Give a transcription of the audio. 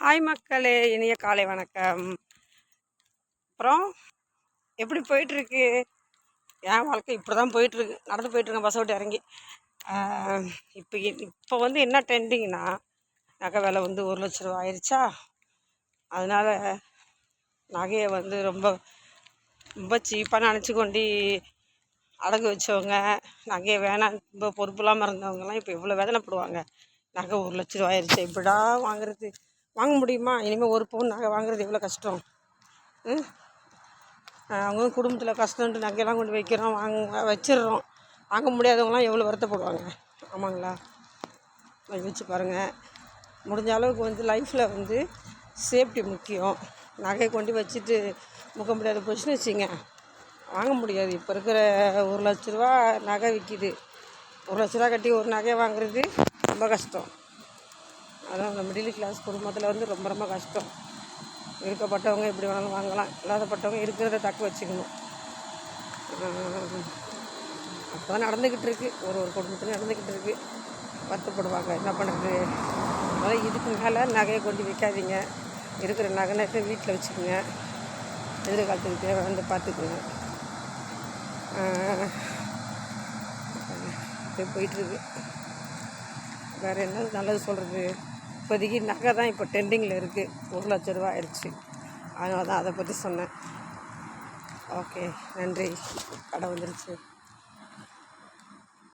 Hi மக்களே, இனிய காலை வணக்கம். அப்புறம் எப்படி போயிட்டுருக்கு என் வாழ்க்கை? இப்படி தான் போயிட்டுருக்கு. நடந்து போயிட்டுருக்கேன் பஸ்ஸை விட்டு இறங்கி. இப்போ வந்து என்ன ட்ரெண்டிங்னா, நகை விலை வந்து 1,00,000 ரூபா ஆயிடுச்சா. அதனால் நகையை வந்து ரொம்ப ரொம்ப சீப்பாக நினச்சி கொண்டு அடகு வச்சவங்க, நகையை வேணாம் ரொம்ப பொறுப்பு இல்லாமல் இருந்தவங்கலாம் இப்போ எவ்வளோ வேதனைப்படுவாங்க. நகை 1,00,000 ரூபா ஆயிடுச்சு, எப்படா வாங்குறது? வாங்க முடியுமா? இனிமேல் ஒரு பவுன் நகை வாங்குறது எவ்வளோ கஷ்டம். அவங்க குடும்பத்தில் கஷ்டம்ன்ட்டு நகையெல்லாம் கொண்டு வைக்கிறோம், வச்சிடுறோம். வாங்க முடியாதவங்களாம் எவ்வளோ வருத்தப்படுவாங்க. ஆமாங்களா? வச்சு பாருங்கள். முடிஞ்ச அளவுக்கு வந்து லைஃப்பில் வந்து சேஃப்டி முக்கியம். நகையை கொண்டு வச்சுட்டு முக்க முடியாத பொசிஷன் வச்சுங்க, வாங்க முடியாது. இப்போ இருக்கிற 1,00,000 ரூபா நகை விற்கிது. 1,00,000 ரூபா கட்டி ஒரு நகையை வாங்குறது ரொம்ப கஷ்டம். அதான் இந்த மிடில் கிளாஸ் குடும்பத்தில் வந்து ரொம்ப ரொம்ப கஷ்டம். இருக்கப்பட்டவங்க எப்படி வேணாலும் வாங்கலாம், இல்லாதப்பட்டவங்க இருக்கிறத தக்க வச்சுக்கணும். அப்போ தான் நடந்துக்கிட்டு இருக்குது, ஒரு குடும்பத்தில் நடந்துக்கிட்டு இருக்குது. வருத்தப்படுவாங்க, என்ன பண்ணுறது. அதனால் இதுக்கு மேலே நகையை கொண்டு விற்காதீங்க. இருக்கிற நகை நட்டை வீட்டில் வச்சுக்கோங்க. எதிர்காலத்துக்கு தேவை வந்து பார்த்துக்குங்க. போயிட்டுருக்கு. வேறு என்ன நல்லது சொல்கிறது? இப்போதைக்கு நகை தான் இப்போ ட்ரெண்டிங்கில் இருக்குது. 1,00,000 ரூபா ஆயிடுச்சு. அதனால தான் அதை பற்றி சொன்னேன். ஓகே, நன்றி. கடை வந்துருச்சு.